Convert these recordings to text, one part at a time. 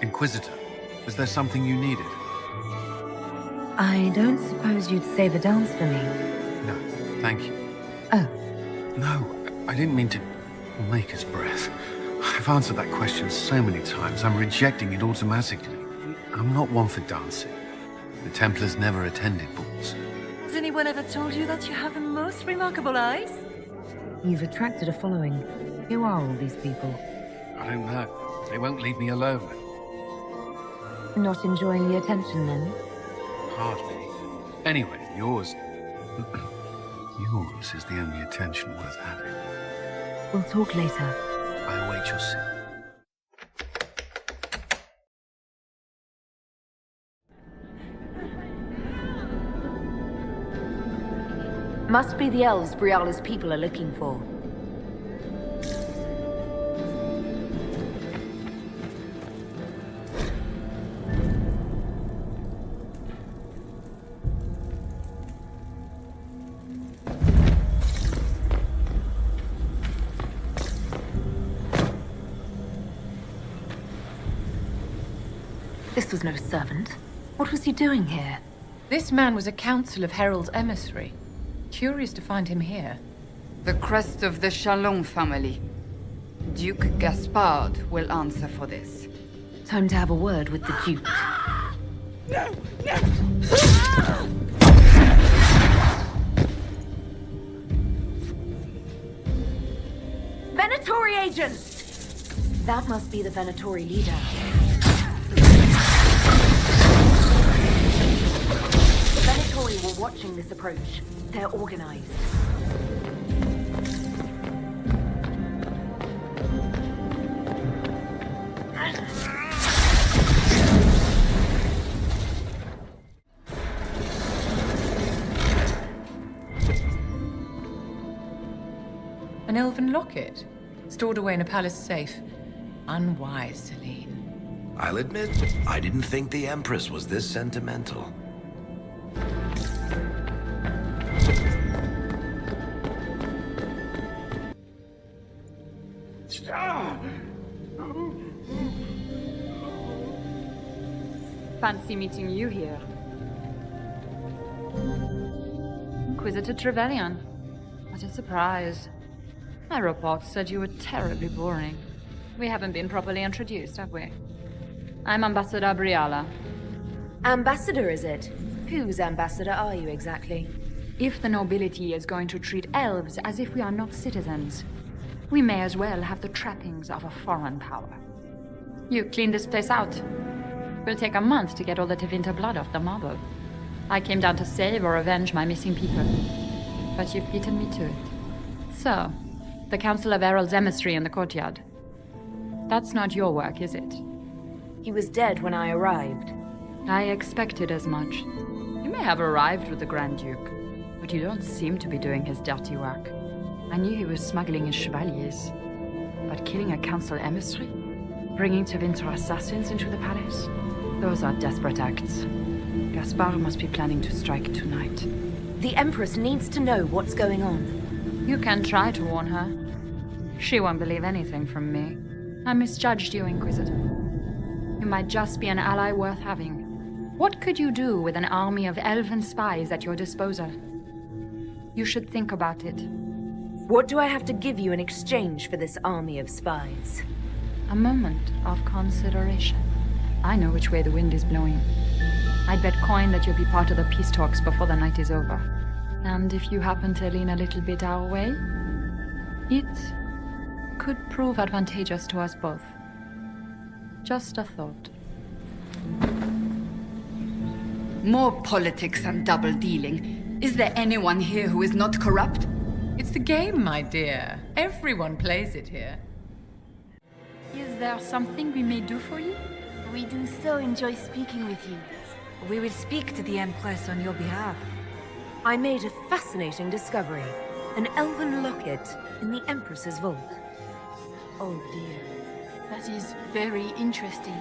Inquisitor, was there something you needed? I don't suppose you'd save a dance for me. No, thank you. Oh. No, I didn't mean to make us breath. I've answered that question so many times, I'm rejecting it automatically. I'm not one for dancing. The Templars never attended balls. Has anyone ever told you that you have the most remarkable eyes? You've attracted a following. Who are all these people? I don't know. They won't leave me alone. Not enjoying the attention, then? Hardly. Anyway, yours... yours is the only attention worth having. We'll talk later. I await your sin. Must be the elves Briala's people are looking for. This was no servant. What was he doing here? This man was a Council of Herald's emissary. Curious to find him here. The crest of the Chalon family. Duke Gaspard will answer for this. Time to have a word with the Duke. No! No! Venatori agent! That must be the Venatori leader. The Venatori were watching this approach. They're organized. An elven locket, stored away in a palace safe. Unwise, Celine. I'll admit, I didn't think the Empress was this sentimental. Fancy meeting you here. Inquisitor Trevelyan. What a surprise. My report said you were terribly boring. We haven't been properly introduced, have we? I'm Ambassador Briala. Ambassador, is it? Whose ambassador are you exactly? If the nobility is going to treat elves as if we are not citizens, we may as well have the trappings of a foreign power. You clean this place out. Will take a month to get all the Tevinter blood off the marble. I came down to save or avenge my missing people. But you've beaten me to it. So, the Council of Herald's emissary in the courtyard. That's not your work, is it? He was dead when I arrived. I expected as much. You may have arrived with the Grand Duke, but you don't seem to be doing his dirty work. I knew he was smuggling his chevaliers. But killing a council emissary? Bringing Tevinter assassins into the palace? Those are desperate acts. Gaspard must be planning to strike tonight. The Empress needs to know what's going on. You can try to warn her. She won't believe anything from me. I misjudged you, Inquisitor. You might just be an ally worth having. What could you do with an army of elven spies at your disposal? You should think about it. What do I have to give you in exchange for this army of spies? A moment of consideration. I know which way the wind is blowing. I'd bet coin that you'll be part of the peace talks before the night is over. And if you happen to lean a little bit our way, it could prove advantageous to us both. Just a thought. More politics and double-dealing. Is there anyone here who is not corrupt? It's the game, my dear. Everyone plays it here. Is there something we may do for you? We do so enjoy speaking with you. We will speak to the Empress on your behalf. I made a fascinating discovery. An elven locket in the Empress's vault. Oh dear. That is very interesting.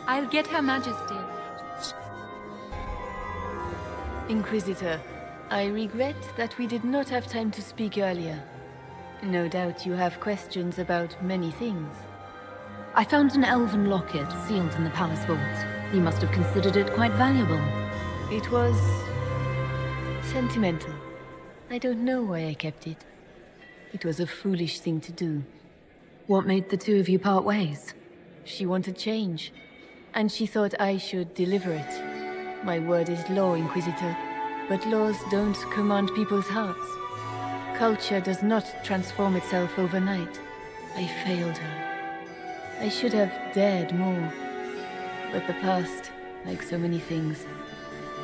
I'll get Her Majesty. Inquisitor, I regret that we did not have time to speak earlier. No doubt you have questions about many things. I found an elven locket sealed in the palace vault. You must have considered it quite valuable. It was sentimental. I don't know why I kept it. It was a foolish thing to do. What made the two of you part ways? She wanted change, and she thought I should deliver it. My word is law, Inquisitor, but laws don't command people's hearts. Culture does not transform itself overnight. I failed her. I should have dared more. But the past, like so many things,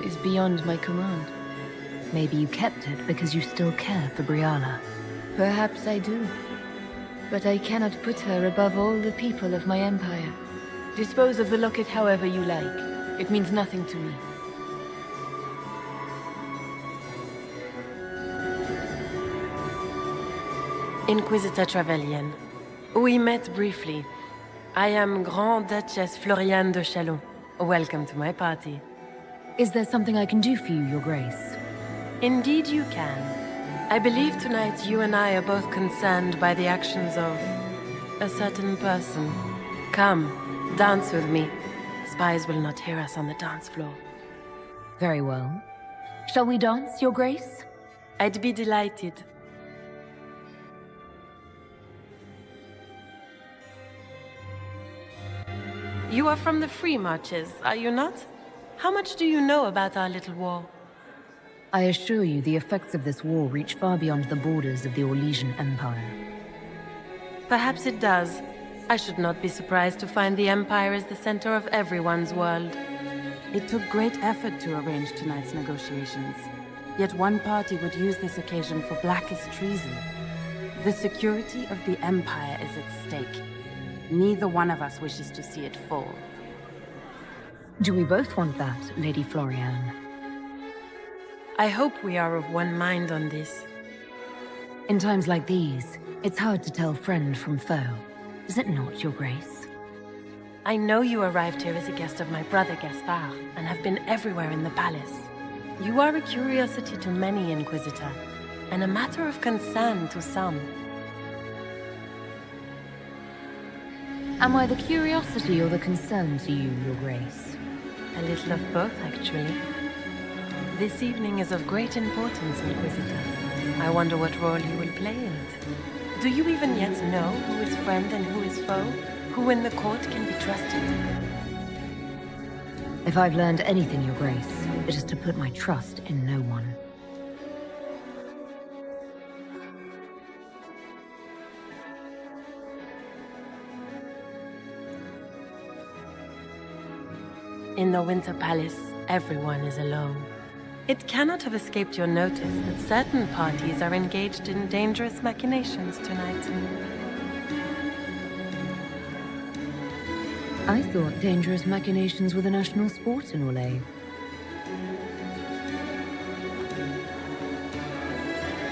is beyond my command. Maybe you kept it because you still care for Brianna. Perhaps I do. But I cannot put her above all the people of my empire. Dispose of the locket however you like. It means nothing to me. Inquisitor Trevelyan. We met briefly. I am Grand Duchess Floriane de Chalon. Welcome to my party. Is there something I can do for you, Your Grace? Indeed you can. I believe tonight you and I are both concerned by the actions of a certain person. Come, dance with me. Spies will not hear us on the dance floor. Very well. Shall we dance, Your Grace? I'd be delighted. You are from the Free Marches, are you not? How much do you know about our little war? I assure you the effects of this war reach far beyond the borders of the Orlesian Empire. Perhaps it does. I should not be surprised to find the Empire is the center of everyone's world. It took great effort to arrange tonight's negotiations. Yet one party would use this occasion for blackest treason. The security of the Empire is at stake. Neither one of us wishes to see it fall. Do we both want that, Lady Floriane? I hope we are of one mind on this. In times like these, it's hard to tell friend from foe. Is it not, Your Grace? I know you arrived here as a guest of my brother Gaspard, and have been everywhere in the palace. You are a curiosity to many, Inquisitor, and a matter of concern to some. Am I the curiosity or the concern to you, Your Grace? A little of both, actually. This evening is of great importance, Inquisitor. I wonder what role you will play in it. Do you even yet know who is friend and who is foe? Who in the court can be trusted? If I've learned anything, Your Grace, it is to put my trust in no one. In the Winter Palace, everyone is alone. It cannot have escaped your notice that certain parties are engaged in dangerous machinations tonight. I thought dangerous machinations were the national sport in Orlais.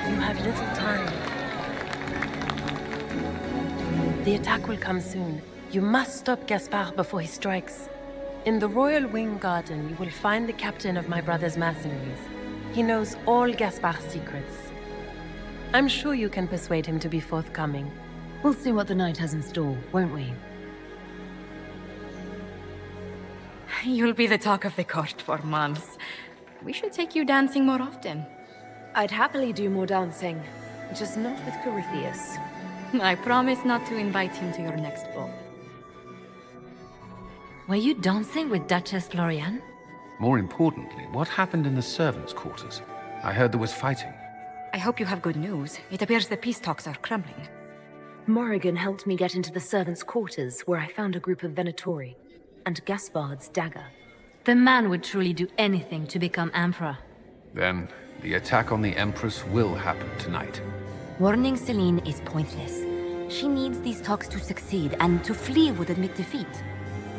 You have little time. The attack will come soon. You must stop Gaspard before he strikes. In the Royal Wing Garden, you will find the captain of my brother's mercenaries. He knows all Gaspard's secrets. I'm sure you can persuade him to be forthcoming. We'll see what the night has in store, won't we? You'll be the talk of the court for months. We should take you dancing more often. I'd happily do more dancing, just not with Corypheus. I promise not to invite him to your next ball. Were you dancing with Duchess Floriane? More importantly, what happened in the servants' quarters? I heard there was fighting. I hope you have good news. It appears the peace talks are crumbling. Morrigan helped me get into the servants' quarters, where I found a group of Venatori, and Gaspard's dagger. The man would truly do anything to become Emperor. Then, the attack on the Empress will happen tonight. Warning Celine is pointless. She needs these talks to succeed, and to flee would admit defeat.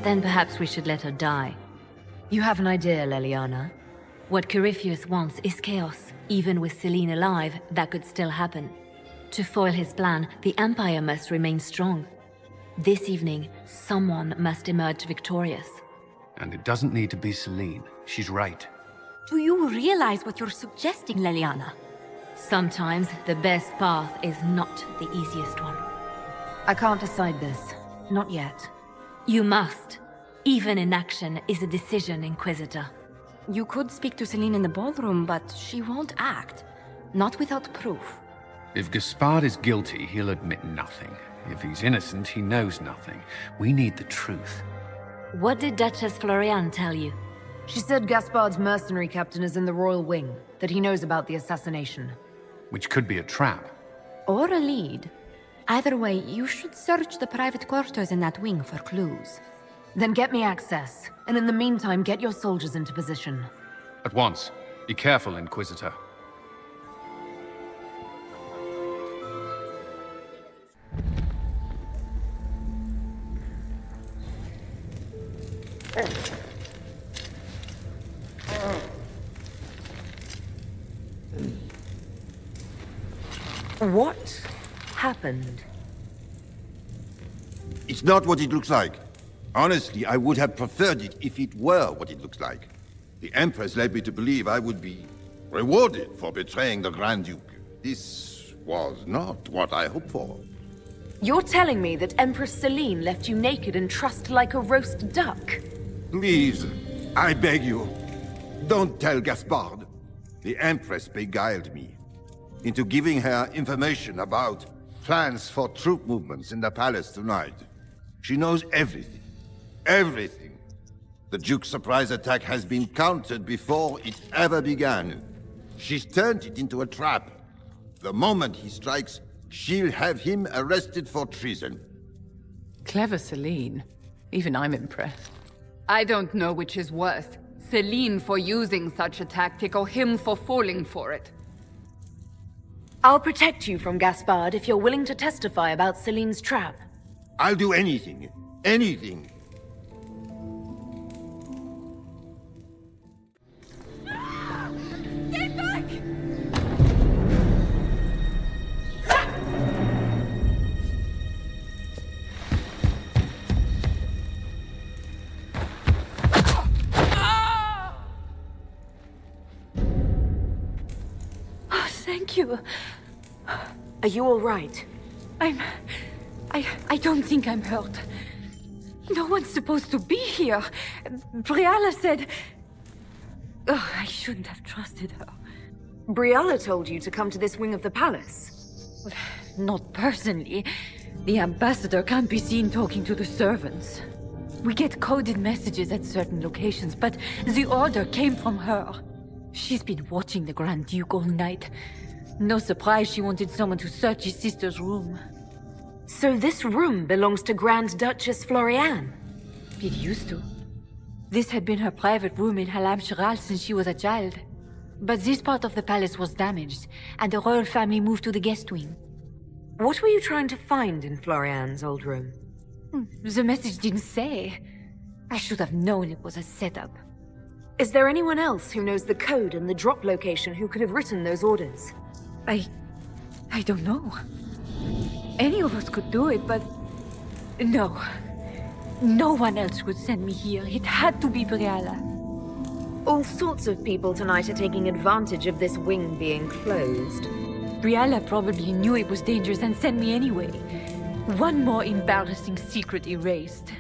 Then perhaps we should let her die. You have an idea, Leliana? What Corypheus wants is chaos. Even with Celine alive, that could still happen. To foil his plan, the Empire must remain strong. This evening, someone must emerge victorious. And it doesn't need to be Celine. She's right. Do you realize what you're suggesting, Leliana? Sometimes the best path is not the easiest one. I can't decide this. Not yet. You must. Even inaction is a decision, Inquisitor. You could speak to Celine in the ballroom, but she won't act. Not without proof. If Gaspard is guilty, he'll admit nothing. If he's innocent, he knows nothing. We need the truth. What did Duchess Floriane tell you? She said Gaspard's mercenary captain is in the Royal Wing, that he knows about the assassination. Which could be a trap. Or a lead. Either way, you should search the private quarters in that wing for clues. Then get me access, and in the meantime, get your soldiers into position. At once. Be careful, Inquisitor. What happened? It's not what it looks like. Honestly, I would have preferred it if it were what it looks like. The Empress led me to believe I would be rewarded for betraying the Grand Duke. This was not what I hoped for. You're telling me that Empress Celine left you naked and trussed like a roast duck? Please, I beg you, don't tell Gaspard. The Empress beguiled me into giving her information about plans for troop movements in the palace tonight. She knows everything. Everything. The Duke's surprise attack has been countered before it ever began. She's turned it into a trap. The moment he strikes, she'll have him arrested for treason. Clever Celine. Even I'm impressed. I don't know which is worse. Celine for using such a tactic or him for falling for it. I'll protect you from Gaspard if you're willing to testify about Celine's trap. I'll do anything. Anything. Get back! Oh, thank you. Are you all right? I don't think I'm hurt. No one's supposed to be here. Briala said... Oh, I shouldn't have trusted her. Briala told you to come to this wing of the palace. Not personally. The ambassador can't be seen talking to the servants. We get coded messages at certain locations, but the order came from her. She's been watching the Grand Duke all night. No surprise she wanted someone to search his sister's room. So this room belongs to Grand Duchess Floriane? It used to. This had been her private room in Halam Shiral since she was a child. But this part of the palace was damaged, and the royal family moved to the guest wing. What were you trying to find in Floriane's old room? The message didn't say. I should have known it was a setup. Is there anyone else who knows the code and the drop location who could have written those orders? I don't know. Any of us could do it, but... No. No one else would send me here. It had to be Briala. All sorts of people tonight are taking advantage of this wing being closed. Briala probably knew it was dangerous and sent me anyway. One more embarrassing secret erased.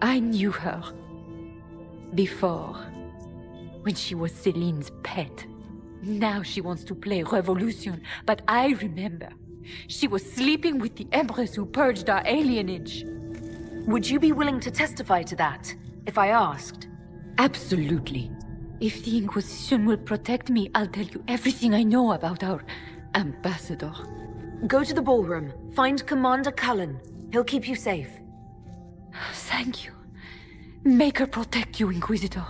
I knew her. Before. When she was Celine's pet. Now she wants to play revolution, but I remember. She was sleeping with the Empress who purged our alienage. Would you be willing to testify to that, if I asked? Absolutely. If the Inquisition will protect me, I'll tell you everything I know about our ambassador. Go to the ballroom. Find Commander Cullen. He'll keep you safe. Thank you. Make her protect you, Inquisitor.